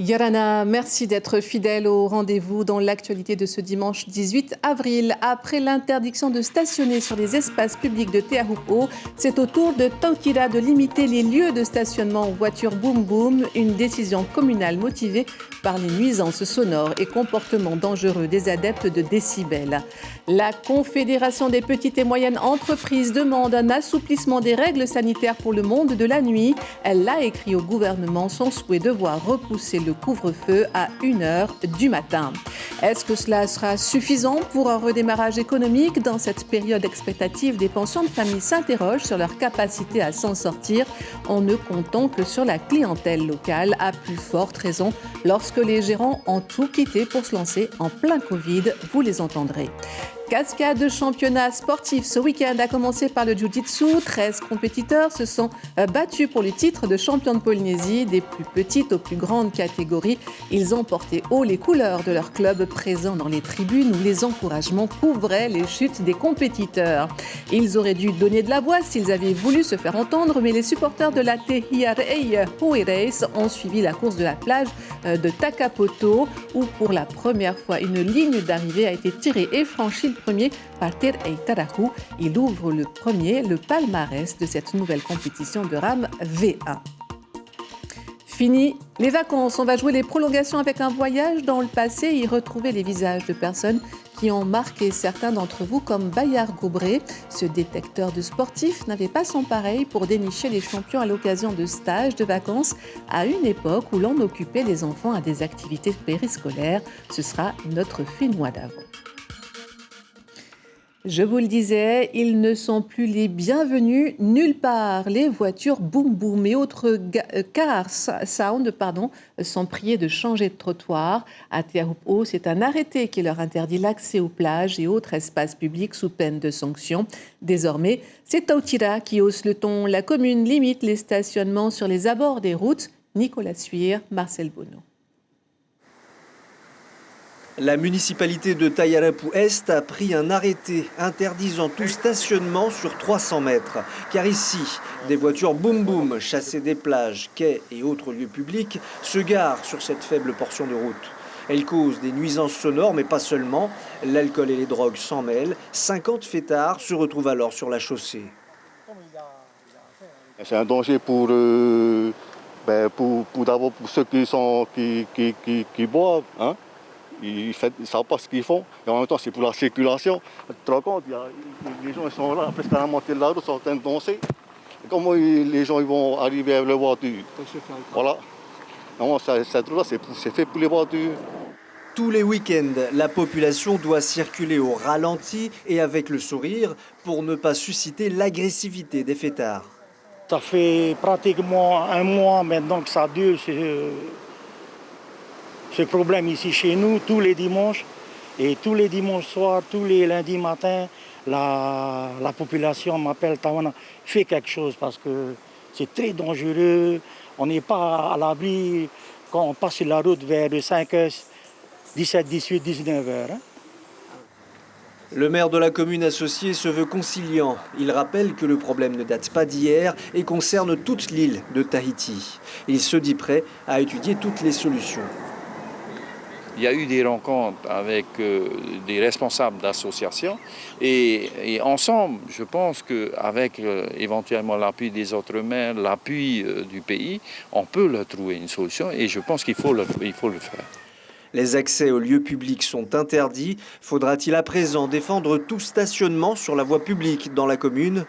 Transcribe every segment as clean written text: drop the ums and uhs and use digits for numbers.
Yarana, merci d'être fidèle au rendez-vous dans l'actualité de ce dimanche 18 avril. Après l'interdiction de stationner sur les espaces publics de Teahupo, c'est au tour de Tautira de limiter les lieux de stationnement aux voitures boum boum, une décision communale motivée par les nuisances sonores et comportements dangereux des adeptes de décibels. La Confédération des petites et moyennes entreprises demande un assouplissement des règles sanitaires pour le monde de la nuit. Elle a écrit au gouvernement son souhait de voir repousser le couvre-feu à 1h du matin. Est-ce que cela sera suffisant pour un redémarrage économique? Dans cette période expectative, des pensions de famille s'interrogent sur leur capacité à s'en sortir en ne comptant que sur la clientèle locale, à plus forte raison lorsque les gérants ont tout quitté pour se lancer en plein Covid. Vous les entendrez. Cascade de championnat sportif ce week-end a commencé par le Jiu-Jitsu. 13 compétiteurs se sont battus pour le titre de champion de Polynésie, des plus petites aux plus grandes catégories. Ils ont porté haut les couleurs de leur club présent dans les tribunes où les encouragements couvraient les chutes des compétiteurs. Ils auraient dû donner de la voix s'ils avaient voulu se faire entendre, mais les supporters de la Tehiarei Hui Race ont suivi la course de la plage de Takapoto où pour la première fois une ligne d'arrivée a été tirée et franchie premier par Ter Eitarahu. Il ouvre le palmarès de cette nouvelle compétition de rame V1. Fini les vacances, on va jouer les prolongations avec un voyage dans le passé et y retrouver les visages de personnes qui ont marqué certains d'entre vous comme Bayard Gobré. Ce détecteur de sportifs n'avait pas son pareil pour dénicher les champions à l'occasion de stages de vacances à une époque où l'on occupait les enfants à des activités périscolaires. Ce sera notre Fénois d'avant. Je vous le disais, ils ne sont plus les bienvenus nulle part. Les voitures boum boum et autres cars sound sont priés de changer de trottoir. À Teahupo, c'est un arrêté qui leur interdit l'accès aux plages et autres espaces publics sous peine de sanctions. Désormais, c'est Tautira qui hausse le ton. La commune limite les stationnements sur les abords des routes. Nicolas Suire, Marcel Bonneau. La municipalité de Taiarapu Est a pris un arrêté interdisant tout stationnement sur 300 mètres. Car ici, des voitures boum boum chassées des plages, quais et autres lieux publics se garent sur cette faible portion de route. Elles causent des nuisances sonores, mais pas seulement. L'alcool et les drogues s'en mêlent. 50 fêtards se retrouvent alors sur la chaussée. C'est un danger pour d'abord pour ceux qui boivent, hein. Ils ne savent pas ce qu'ils font. Et en même temps, c'est pour la circulation. Tu te rends compte, les gens ils sont là, presque à la moitié de la route, sont en train de danser. Et comment les gens ils vont arriver à les voitures? Voilà. Non, cette route-là, c'est fait pour les voitures. Tous les week-ends, la population doit circuler au ralenti et avec le sourire pour ne pas susciter l'agressivité des fêtards. Ça fait pratiquement un mois maintenant que ça dure. Ce problème ici chez nous, tous les dimanches, et tous les dimanches soirs, tous les lundis matins, la population m'appelle Tawana, fais quelque chose parce que c'est très dangereux. On n'est pas à l'abri quand on passe sur la route vers 5h, 17, 18, 19h. Hein. Le maire de la commune associée se veut conciliant. Il rappelle que le problème ne date pas d'hier et concerne toute l'île de Tahiti. Il se dit prêt à étudier toutes les solutions. Il y a eu des rencontres avec des responsables d'associations et ensemble, je pense qu'avec éventuellement l'appui des autres maires, l'appui du pays, on peut leur trouver une solution et je pense qu'il faut le faire. Les accès aux lieux publics sont interdits. Faudra-t-il à présent défendre tout stationnement sur la voie publique dans la commune?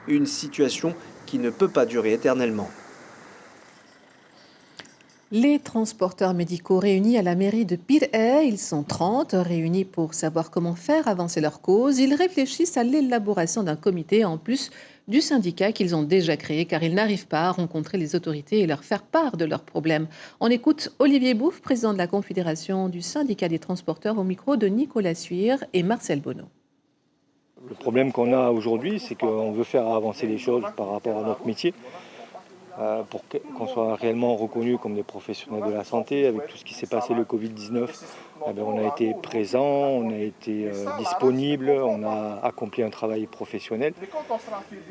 Une situation qui ne peut pas durer éternellement. Les transporteurs médicaux réunis à la mairie de Pir'e, ils sont 30, réunis pour savoir comment faire avancer leur cause. Ils réfléchissent à l'élaboration d'un comité en plus du syndicat qu'ils ont déjà créé car ils n'arrivent pas à rencontrer les autorités et leur faire part de leurs problèmes. On écoute Olivier Bouffe, président de la Confédération du syndicat des transporteurs au micro de Nicolas Suire et Marcel Bonneau. Le problème qu'on a aujourd'hui, c'est qu'on veut faire avancer les choses par rapport à notre métier. Pour qu'on soit réellement reconnus comme des professionnels de la santé. Avec tout ce qui s'est passé, le Covid-19, on a été présent, on a été disponible, on a accompli un travail professionnel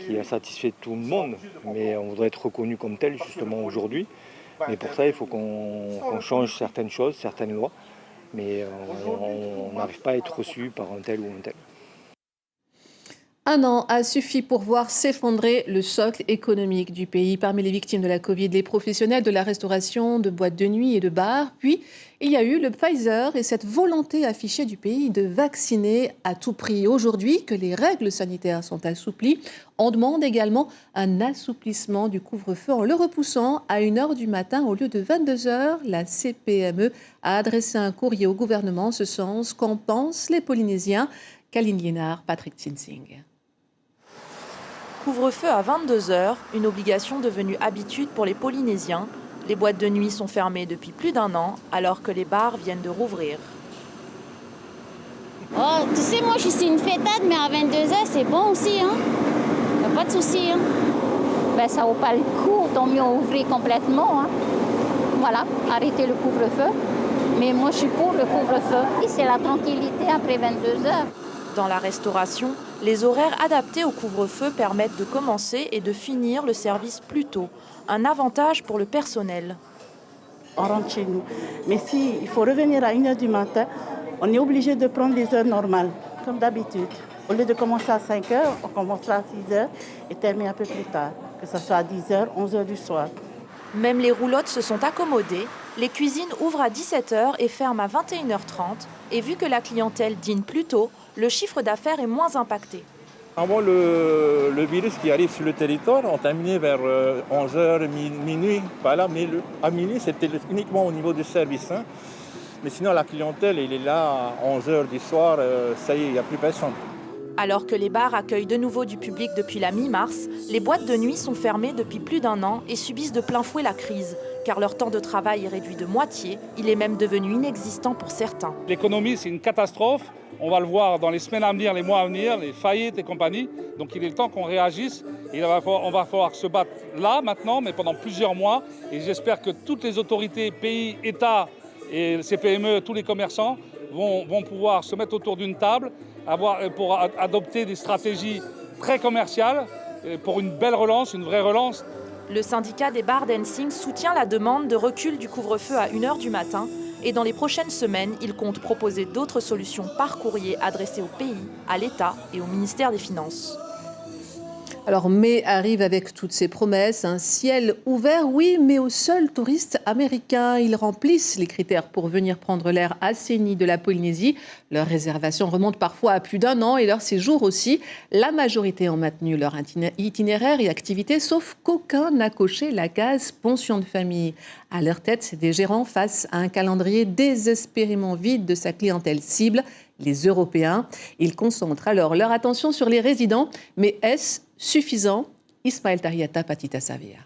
qui a satisfait tout le monde, mais on voudrait être reconnu comme tel justement aujourd'hui. Mais pour ça, il faut qu'on change certaines choses, certaines lois. Mais on n'arrive pas à être reçu par un tel ou un tel. Un an a suffi pour voir s'effondrer le socle économique du pays. Parmi les victimes de la Covid, les professionnels de la restauration, de boîtes de nuit et de bars. Puis, il y a eu le Pfizer et cette volonté affichée du pays de vacciner à tout prix. Aujourd'hui, que les règles sanitaires sont assouplies, on demande également un assouplissement du couvre-feu en le repoussant à 1h du matin au lieu de 22h. La CPME a adressé un courrier au gouvernement en ce sens. Qu'en pensent les Polynésiens? Kaline Liénard, Patrick Tinsing. Couvre-feu à 22h, une obligation devenue habitude pour les Polynésiens. Les boîtes de nuit sont fermées depuis plus d'1 an, alors que les bars viennent de rouvrir. Oh, tu sais, moi je suis une fêtade, mais à 22h c'est bon aussi. Hein. Y a pas de souci. Hein. Ben, ça vaut pas le coup, tant mieux ouvrir complètement. Hein. Voilà, arrêter le couvre-feu. Mais moi je suis pour le couvre-feu. Et c'est la tranquillité après 22h. Dans la restauration, les horaires adaptés au couvre-feu permettent de commencer et de finir le service plus tôt. Un avantage pour le personnel. On rentre chez nous. Mais s'il faut revenir à 1h du matin, on est obligé de prendre les heures normales, comme d'habitude. Au lieu de commencer à 5h, on commencera à 6h et termine un peu plus tard, que ce soit à 10h, 11h du soir. Même les roulottes se sont accommodées. Les cuisines ouvrent à 17h et ferment à 21h30. Et vu que la clientèle dîne plus tôt, le chiffre d'affaires est moins impacté. Avant le virus qui arrive sur le territoire, on terminait vers 11h, minuit. Voilà, mais à minuit, c'était uniquement au niveau du service. Hein. Mais sinon, la clientèle, elle est là à 11h du soir, ça y est, il n'y a plus personne. Alors que les bars accueillent de nouveau du public depuis la mi-mars, les boîtes de nuit sont fermées depuis plus d'1 an et subissent de plein fouet la crise. Car leur temps de travail est réduit de moitié, il est même devenu inexistant pour certains. L'économie, c'est une catastrophe. On va le voir dans les semaines à venir, les mois à venir, les faillites et compagnie. Donc il est le temps qu'on réagisse. Et on va falloir se battre là, maintenant, mais pendant plusieurs mois. Et j'espère que toutes les autorités, pays, États et CPME, tous les commerçants vont pouvoir se mettre autour d'une table pour adopter des stratégies très commerciales pour une belle relance, une vraie relance. Le syndicat des bars d'Ensing soutient la demande de recul du couvre-feu à 1h du matin. Et dans les prochaines semaines, il compte proposer d'autres solutions par courrier adressées au pays, à l'État et au ministère des Finances. Alors, mai arrive avec toutes ses promesses. Un ciel ouvert, oui, mais aux seuls touristes américains. Ils remplissent les critères pour venir prendre l'air assaini de la Polynésie. Leurs réservations remontent parfois à plus d'1 an et leur séjour aussi. La majorité ont maintenu leur itinéraire et activité, sauf qu'aucun n'a coché la case pension de famille. À leur tête, c'est des gérants face à un calendrier désespérément vide de sa clientèle cible, les Européens. Ils concentrent alors leur attention sur les résidents. Mais est-ce suffisant? Ismaël Tariata, Patita Savia.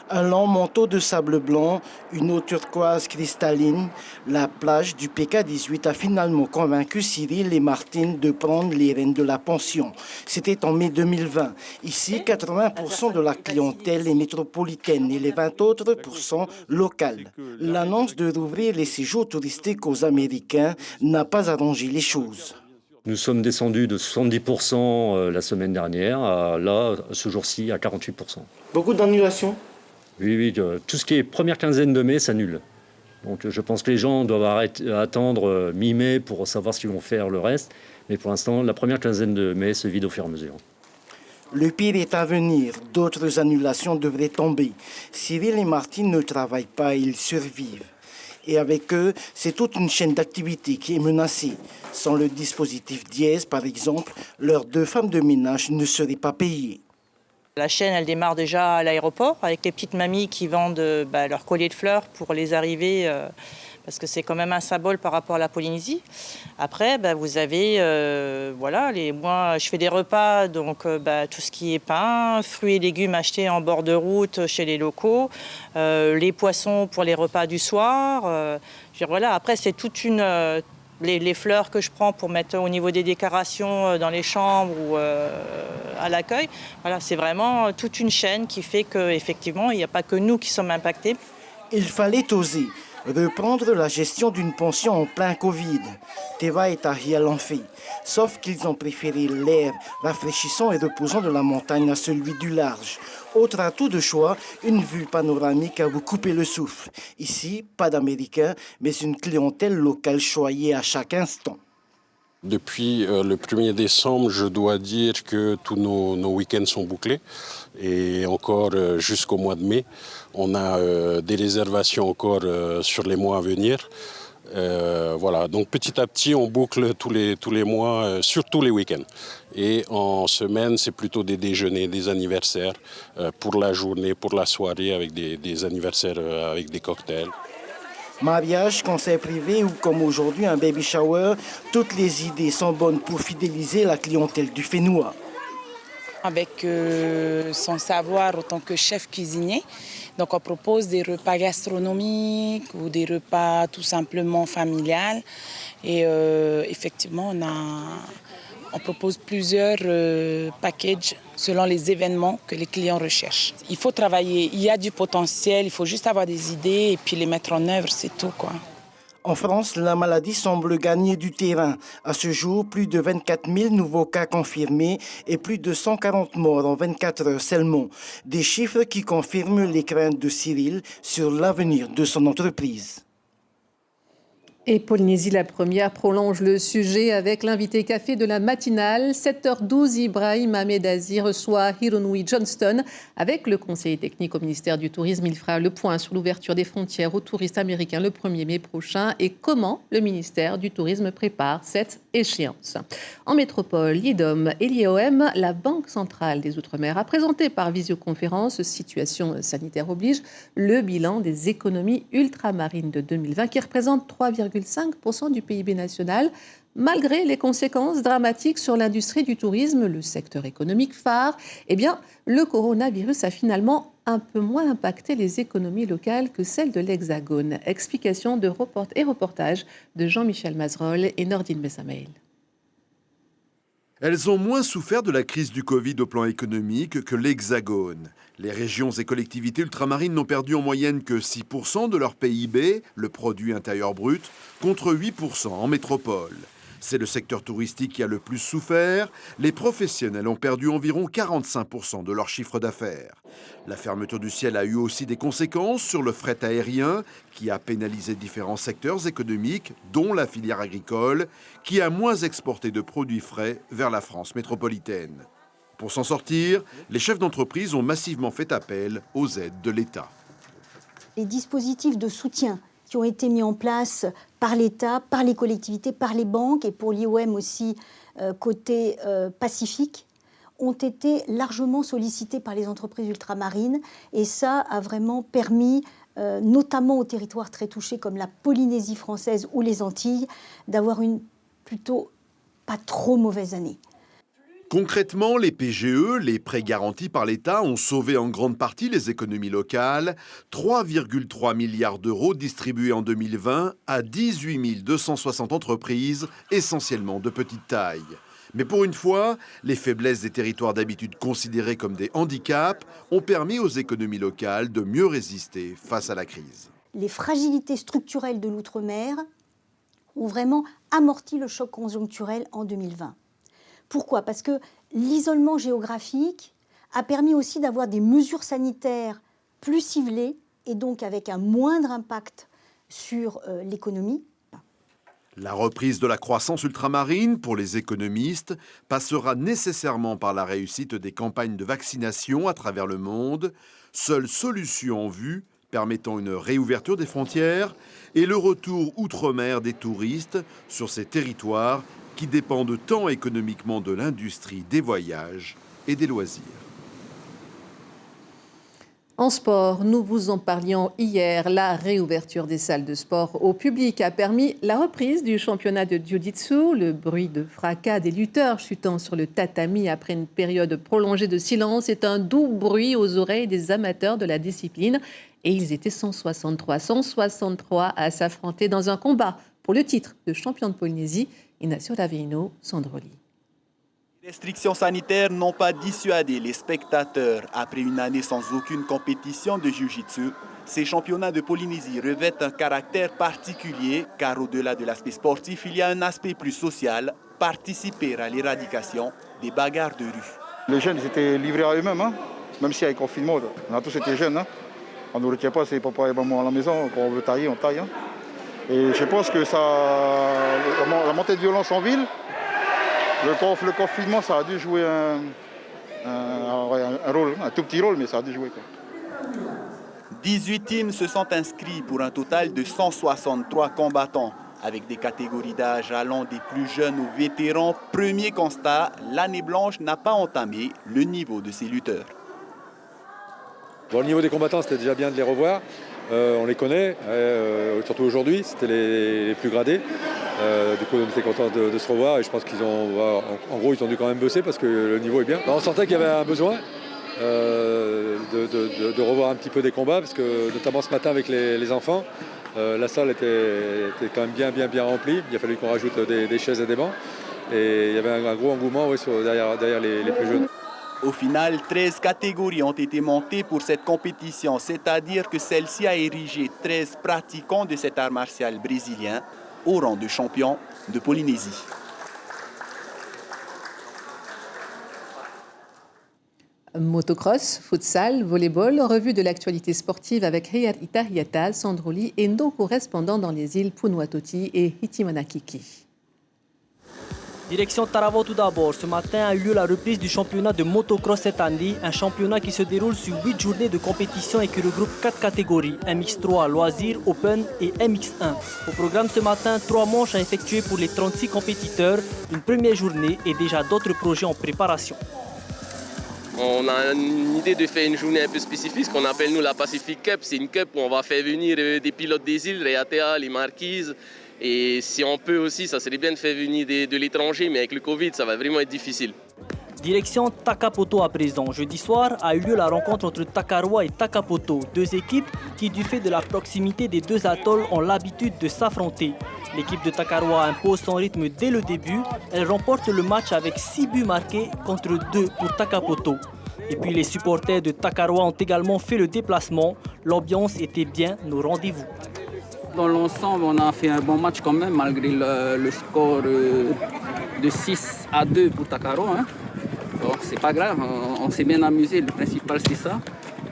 Un long manteau de sable blanc, une eau turquoise cristalline, la plage du PK18 a finalement convaincu Cyril et Martine de prendre les rênes de la pension. C'était en mai 2020. Ici, 80% de la clientèle est métropolitaine et les 20 autres % locales. L'annonce de rouvrir les séjours touristiques aux Américains n'a pas arrangé les choses. Nous sommes descendus de 70% la semaine dernière, là, ce jour-ci, à 48%. Beaucoup d'annulations ? Oui, tout ce qui est première quinzaine de mai s'annule. Donc je pense que les gens doivent attendre mi-mai pour savoir ce qu'ils vont faire le reste. Mais pour l'instant, la première quinzaine de mai se vide au fur et à mesure. Le pire est à venir. D'autres annulations devraient tomber. Cyril et Martine ne travaillent pas, ils survivent. Et avec eux, c'est toute une chaîne d'activité qui est menacée. Sans le dispositif dièse, par exemple, leurs 2 femmes de ménage ne seraient pas payées. La chaîne, elle démarre déjà à l'aéroport avec les petites mamies qui vendent leurs colliers de fleurs pour les arrivées, parce que c'est quand même un symbole par rapport à la Polynésie. Après, vous avez, moi je fais des repas, donc tout ce qui est pain, fruits et légumes achetés en bord de route chez les locaux, les poissons pour les repas du soir. Après, c'est toute une... Les fleurs que je prends pour mettre au niveau des décorations dans les chambres ou à l'accueil. Voilà, c'est vraiment toute une chaîne qui fait qu'effectivement, il n'y a pas que nous qui sommes impactés. Il fallait oser. reprendre la gestion d'une pension en plein Covid. Teva et Tahia l'ont fait, sauf qu'ils ont préféré l'air rafraîchissant et reposant de la montagne à celui du large. Autre atout de choix, une vue panoramique à vous couper le souffle. Ici, pas d'Américains, mais une clientèle locale choyée à chaque instant. Depuis le 1er décembre, je dois dire que tous nos week-ends sont bouclés. Et encore jusqu'au mois de mai, on a des réservations encore sur les mois à venir. Voilà, donc petit à petit, on boucle tous les mois, surtout les week-ends. Et en semaine, c'est plutôt des déjeuners, des anniversaires pour la journée, pour la soirée, avec des anniversaires avec des cocktails. Mariage, conseil privé ou comme aujourd'hui un baby shower, toutes les idées sont bonnes pour fidéliser la clientèle du Fénois. Avec son savoir en tant que chef cuisinier, donc on propose des repas gastronomiques ou des repas tout simplement familiales. Et effectivement, on propose plusieurs packages selon les événements que les clients recherchent. Il faut travailler, il y a du potentiel, il faut juste avoir des idées et puis les mettre en œuvre, c'est tout, quoi. En France, la maladie semble gagner du terrain. À ce jour, plus de 24 000 nouveaux cas confirmés et plus de 140 morts en 24 heures seulement. Des chiffres qui confirment les craintes de Cyril sur l'avenir de son entreprise. Et Polynésie la première prolonge le sujet avec l'invité café de la matinale. 7h12, Ibrahim Ahmedazi reçoit Hironui Johnston. Avec le conseiller technique au ministère du Tourisme, il fera le point sur l'ouverture des frontières aux touristes américains le 1er mai prochain et comment le ministère du Tourisme prépare cette échéance. En métropole, l'IDOM et l'IOM, la Banque centrale des Outre-mer a présenté par visioconférence, situation sanitaire oblige, le bilan des économies ultramarines de 2020 qui représente 3,5% du PIB national, malgré les conséquences dramatiques sur l'industrie du tourisme, le secteur économique phare. Eh bien, le coronavirus a finalement un peu moins impacté les économies locales que celles de l'Hexagone. Explication de reportage de Jean-Michel Mazerolles et Nordine Bessamail. Elles ont moins souffert de la crise du Covid au plan économique que l'Hexagone. Les régions et collectivités ultramarines n'ont perdu en moyenne que 6% de leur PIB, le produit intérieur brut, contre 8% en métropole. C'est le secteur touristique qui a le plus souffert. Les professionnels ont perdu environ 45% de leur chiffre d'affaires. La fermeture du ciel a eu aussi des conséquences sur le fret aérien, qui a pénalisé différents secteurs économiques, dont la filière agricole, qui a moins exporté de produits frais vers la France métropolitaine. Pour s'en sortir, les chefs d'entreprise ont massivement fait appel aux aides de l'État. Les dispositifs de soutien qui ont été mis en place par l'État, par les collectivités, par les banques et pour l'IOM aussi côté Pacifique, ont été largement sollicités par les entreprises ultramarines et ça a vraiment permis, notamment aux territoires très touchés comme la Polynésie française ou les Antilles, d'avoir une plutôt pas trop mauvaise année. Concrètement, les PGE, les prêts garantis par l'État, ont sauvé en grande partie les économies locales. 3,3 milliards d'euros distribués en 2020 à 18 260 entreprises, essentiellement de petite taille. Mais pour une fois, les faiblesses des territoires d'habitude considérés comme des handicaps ont permis aux économies locales de mieux résister face à la crise. Les fragilités structurelles de l'outre-mer ont vraiment amorti le choc conjoncturel en 2020. Pourquoi ? Parce que l'isolement géographique a permis aussi d'avoir des mesures sanitaires plus ciblées et donc avec un moindre impact sur l'économie. La reprise de la croissance ultramarine, pour les économistes, passera nécessairement par la réussite des campagnes de vaccination à travers le monde, seule solution en vue permettant une réouverture des frontières et le retour outre-mer des touristes sur ces territoires qui dépendent tant économiquement de l'industrie des voyages et des loisirs. En sport, nous vous en parlions hier. La réouverture des salles de sport au public a permis la reprise du championnat de jiu-jitsu. Le bruit de fracas des lutteurs chutant sur le tatami après une période prolongée de silence est un doux bruit aux oreilles des amateurs de la discipline. Et ils étaient 163 à s'affronter dans un combat pour le titre de champion de Polynésie. Ignacio Daveino, Sandroli. Les restrictions sanitaires n'ont pas dissuadé les spectateurs. Après une année sans aucune compétition de jiu-jitsu, ces championnats de Polynésie revêtent un caractère particulier car au-delà de l'aspect sportif, il y a un aspect plus social, participer à l'éradication des bagarres de rue. Les jeunes étaient livrés à eux-mêmes, hein? Même s'il y a le confinement, on a tous été jeunes. Hein? On ne retient pas ses papas et maman à la maison, quand on veut tailler, on taille. Hein? Et je pense que la montée de violence en ville, le confinement, ça a dû jouer un rôle, un tout petit rôle, mais ça a dû jouer. Quoi. 18 teams se sont inscrits pour un total de 163 combattants, avec des catégories d'âge allant des plus jeunes aux vétérans. Premier constat, l'année blanche n'a pas entamé le niveau de ses lutteurs. Bon, le niveau des combattants, c'était déjà bien de les revoir. On les connaît, surtout aujourd'hui, c'était les plus gradés. Du coup, on était contents de se revoir et je pense qu'ils ont, en gros, ils ont dû quand même bosser parce que le niveau est bien. On sentait qu'il y avait un besoin de revoir un petit peu des combats parce que, notamment ce matin avec les enfants, la salle était quand même bien remplie. Il a fallu qu'on rajoute des chaises et des bancs. Et il y avait un gros engouement derrière les plus jeunes. Au final, 13 catégories ont été montées pour cette compétition, c'est-à-dire que celle-ci a érigé 13 pratiquants de cet art martial brésilien au rang de champions de Polynésie. Motocross, futsal, volleyball, revue de l'actualité sportive avec Riyad Itahiata, Sandroli et nos correspondants dans les îles Punuatoti et Hitimanakiki. Direction Tarawa tout d'abord. Ce matin a eu lieu la reprise du championnat de motocross cette année, un championnat qui se déroule sur 8 journées de compétition et qui regroupe 4 catégories, MX3, loisirs, open et MX1. Au programme ce matin, 3 manches à effectuer pour les 36 compétiteurs, une première journée et déjà d'autres projets en préparation. On a une idée de faire une journée un peu spécifique, ce qu'on appelle nous la Pacific Cup. C'est une cup où on va faire venir des pilotes des îles, Reatea, les Marquises. Et si on peut aussi, ça serait bien de faire venir de l'étranger, mais avec le Covid, ça va vraiment être difficile. Direction Takapoto à présent. Jeudi soir a eu lieu la rencontre entre Takaroa et Takapoto, 2 équipes qui, du fait de la proximité des 2 atolls, ont l'habitude de s'affronter. L'équipe de Takaroa impose son rythme dès le début. Elle remporte le match avec 6 buts marqués contre 2 pour Takapoto. Et puis les supporters de Takaroa ont également fait le déplacement. L'ambiance était bien au rendez-vous. Dans l'ensemble, on a fait un bon match quand même, malgré le score de 6-2 pour Takaroa. Hein. Bon, c'est pas grave, on s'est bien amusé, le principal c'est ça.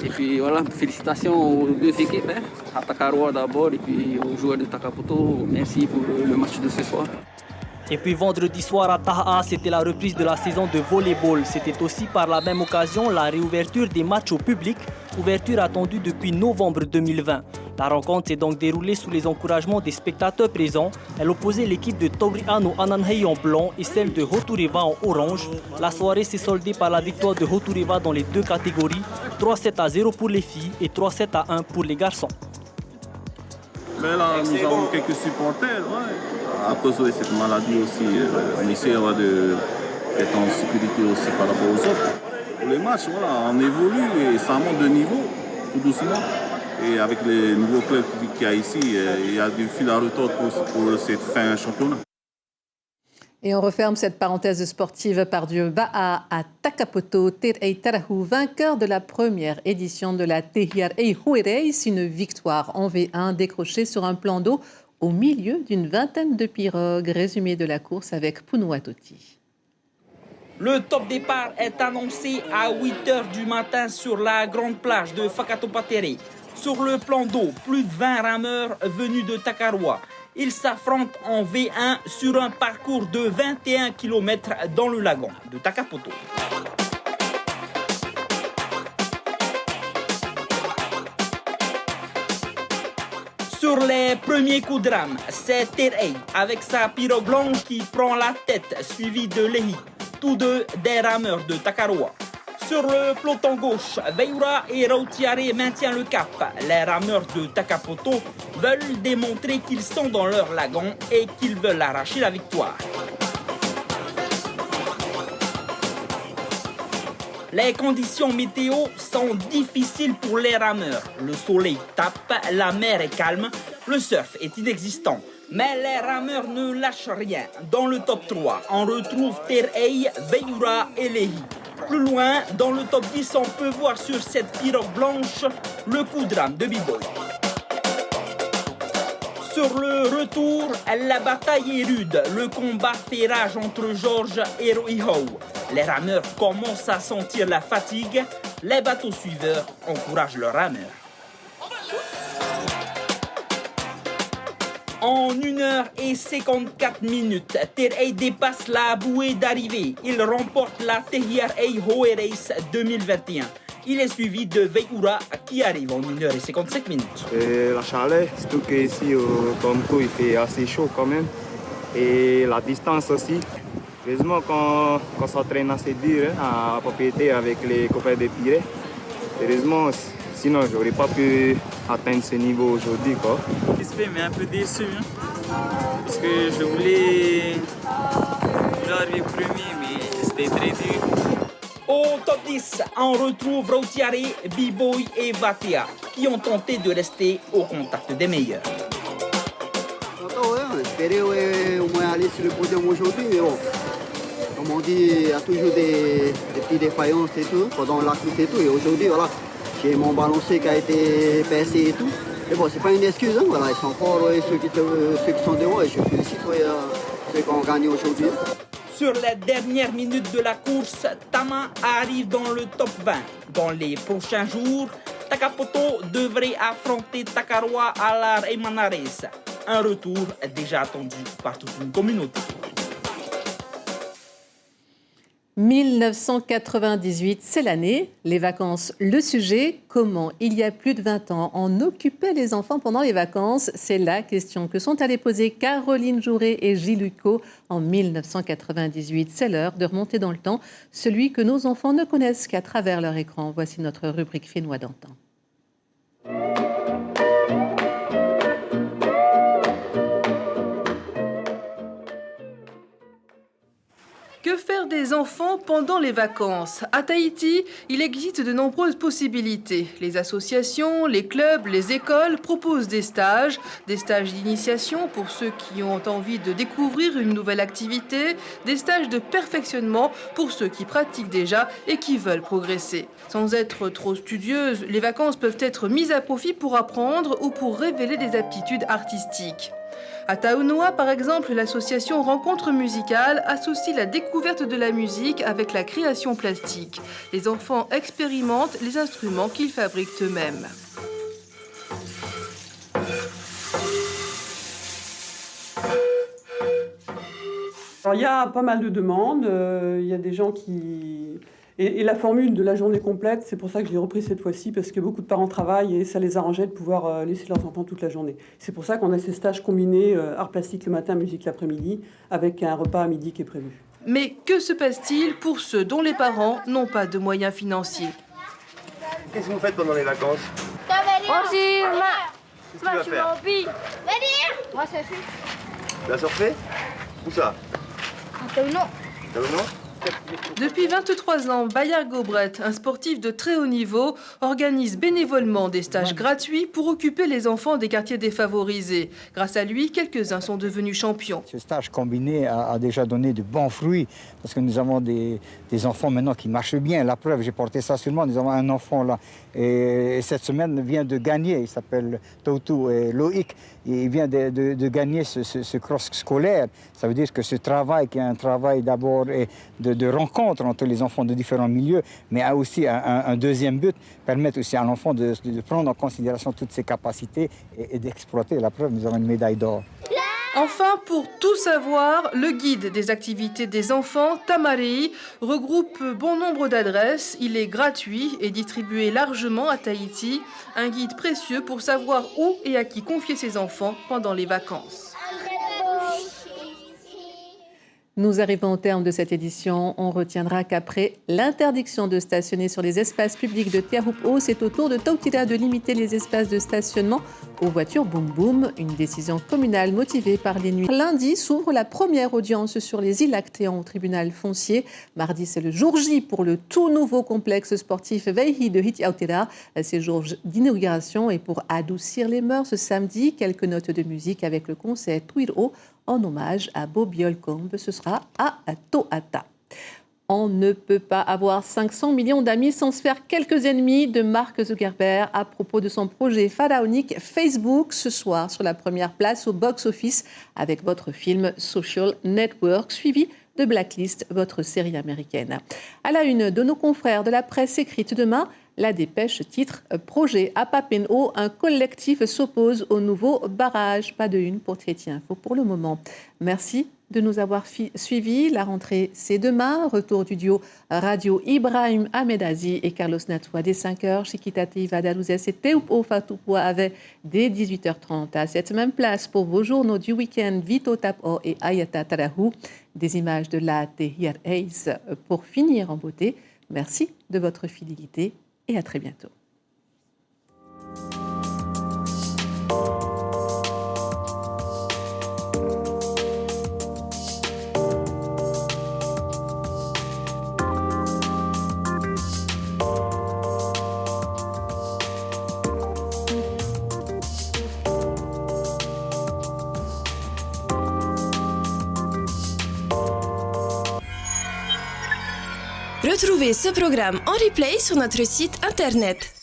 Et puis voilà, félicitations aux 2 équipes, hein, à Takaroa d'abord et puis aux joueurs de Takapoto. Merci pour le match de ce soir. Et puis vendredi soir à Taha, c'était la reprise de la saison de volleyball. C'était aussi par la même occasion la réouverture des matchs au public, ouverture attendue depuis novembre 2020. La rencontre s'est donc déroulée sous les encouragements des spectateurs présents. Elle opposait l'équipe de Tauriano Ananhei en blanc et celle de Hotureva en orange. La soirée s'est soldée par la victoire de Hotureva dans les 2 catégories, 3-7-0 pour les filles et 3-7-1 pour les garçons. Mais là, nous avons quelques supporters, à cause de cette maladie aussi. On essaie d'être en sécurité aussi par rapport aux autres. Pour les matchs, voilà, on évolue et ça monte de niveau, tout doucement. Et avec les nouveaux clubs qu'il y a ici, il y a du fil à retordre pour cette fin championnat. Et on referme cette parenthèse sportive par du Ba'a à Takapoto, Terei Tarahu, vainqueur de la première édition de la Tehir Eihui Race, une victoire en V1 décrochée sur un plan d'eau au milieu d'une vingtaine de pirogues. Résumé de la course avec Punuatoti. Le top départ est annoncé à 8h du matin sur la grande plage de Fakatopatere. Sur le plan d'eau, plus de 20 rameurs venus de Takaroa. Ils s'affrontent en V1 sur un parcours de 21 km dans le lagon de Takapoto. Sur les premiers coups de rame, c'est Terei avec sa pirogue blanche qui prend la tête, suivie de Lehi, tous 2 des rameurs de Takaroa. Sur le peloton gauche, Veura et Rautiare maintiennent le cap. Les rameurs de Takapoto veulent démontrer qu'ils sont dans leur lagon et qu'ils veulent arracher la victoire. Les conditions météo sont difficiles pour les rameurs. Le soleil tape, la mer est calme, le surf est inexistant. Mais les rameurs ne lâchent rien. Dans le top 3, on retrouve Terhei, Veyoura et Lehi. Plus loin, dans le top 10, on peut voir sur cette pirogue blanche le coup de rame de B-Boy. Sur le retour, la bataille est rude. Le combat fait rage entre Georges et Roihou. Les rameurs commencent à sentir la fatigue. Les bateaux suiveurs encouragent leurs rameurs. En 1h54, Terhei dépasse la bouée d'arrivée. Il remporte la Tehirei Hoe Race 2021. Il est suivi de Veyoura qui arrive en 1h55. La chaleur, surtout qu'ici au Tomko il fait assez chaud quand même. Et la distance aussi. Heureusement qu'on s'entraîne assez dur à propriété avec les copains des Pirées. Heureusement, sinon je n'aurais pas pu atteindre ce niveau aujourd'hui. Satisfait mais un peu déçu. Parce que je voulais arriver premier mais c'était très dur. Au top 10, on retrouve Rautiare, B-Boy et Vatia, qui ont tenté de rester au contact des meilleurs. On espérait au moins aller sur le podium aujourd'hui, mais bon, comme on dit, il y a toujours des petites défaillances et tout, pendant la course et tout, et aujourd'hui, voilà, j'ai mon balancier qui a été percé et tout. Mais bon, c'est pas une excuse, hein, voilà, ils sont forts, ceux qui sont devant, et je félicite ceux qui ont gagné aujourd'hui. Sur les dernières minutes de la course, Tama arrive dans le top 20. Dans les prochains jours, Takapoto devrait affronter Takaroa à la Reimanares. Un retour déjà attendu par toute une communauté. 1998, c'est l'année, les vacances, le sujet. Comment, il y a plus de 20 ans, on occupait les enfants pendant les vacances? C'est la question que sont allés poser Caroline Jouret et Gilles Hucot en 1998. C'est l'heure de remonter dans le temps, celui que nos enfants ne connaissent qu'à travers leur écran. Voici notre rubrique Fénois d'antan. Que faire des enfants pendant les vacances? À Tahiti, il existe de nombreuses possibilités. Les associations, les clubs, les écoles proposent des stages d'initiation pour ceux qui ont envie de découvrir une nouvelle activité, des stages de perfectionnement pour ceux qui pratiquent déjà et qui veulent progresser. Sans être trop studieuses, les vacances peuvent être mises à profit pour apprendre ou pour révéler des aptitudes artistiques. À Taonoa, par exemple, l'association Rencontre musicale associe la découverte de la musique avec la création plastique. Les enfants expérimentent les instruments qu'ils fabriquent eux-mêmes. Alors, il y a pas mal de demandes, il y a des gens qui... Et la formule de la journée complète, c'est pour ça que je l'ai repris cette fois-ci, parce que beaucoup de parents travaillent et ça les arrangeait de pouvoir laisser leurs enfants toute la journée. C'est pour ça qu'on a ces stages combinés, art plastique le matin, musique l'après-midi, avec un repas à midi qui est prévu. Mais que se passe-t-il pour ceux dont les parents n'ont pas de moyens financiers? Qu'est-ce que vous faites pendant les vacances? Qu'est-ce que tu vas faire? Moi, ça fait. Tu vas surfer? Où ça? Non. Depuis 23 ans, Bayard Gobret, un sportif de très haut niveau, organise bénévolement des stages gratuits pour occuper les enfants des quartiers défavorisés. Grâce à lui, quelques-uns sont devenus champions. Ce stage combiné a déjà donné de bons fruits parce que nous avons des enfants maintenant qui marchent bien. La preuve, j'ai porté ça sur moi. Nous avons un enfant là et cette semaine vient de gagner. Il s'appelle Toutou et Loïc. Il vient de gagner ce cross scolaire. Ça veut dire que ce travail, qui est un travail d'abord de rencontre entre les enfants de différents milieux, mais a aussi un deuxième but, permettre aussi à l'enfant de prendre en considération toutes ses capacités et d'exploiter. La preuve, nous avons une médaille d'or. Enfin, pour tout savoir, le guide des activités des enfants, Tamari, regroupe bon nombre d'adresses. Il est gratuit et distribué largement à Tahiti. Un guide précieux pour savoir où et à qui confier ses enfants pendant les vacances. Nous arrivons au terme de cette édition. On retiendra qu'après l'interdiction de stationner sur les espaces publics de Teahupo'o, c'est au tour de Tautira de limiter les espaces de stationnement aux voitures boum boum. Une décision communale motivée par les nuits. Lundi s'ouvre la première audience sur les îles lactéens au tribunal foncier. Mardi, c'est le jour J pour le tout nouveau complexe sportif Veihi de Hitiautira. C'est jour d'inauguration et pour adoucir les mœurs, ce samedi, quelques notes de musique avec le concert Tuiro en hommage à Bob Yolcombe. Ce sera à Toata. On ne peut pas avoir 500 millions d'amis sans se faire quelques ennemis de Mark Zuckerberg à propos de son projet pharaonique Facebook ce soir sur la première place au box-office avec votre film Social Network suivi de Blacklist, votre série américaine. À la une de nos confrères de la presse écrite demain, la dépêche titre « Projet à Papen'o, un collectif s'oppose au nouveau barrage ». Pas de une pour Chrétien Info pour le moment. Merci de nous avoir suivis. La rentrée, c'est demain. Retour du duo radio Ibrahim Ahmedazi et Carlos Natoua dès 5h. Chiquitate Vadalouzès et Tehupo'o Fatupoa avaient dès 18h30 à cette même place pour vos journaux du week-end Vito Tapo et Ayata Tarahu. Des images de la Tehir Hayes pour finir en beauté. Merci de votre fidélité et à très bientôt. Retrouvez ce programme en replay sur notre site internet.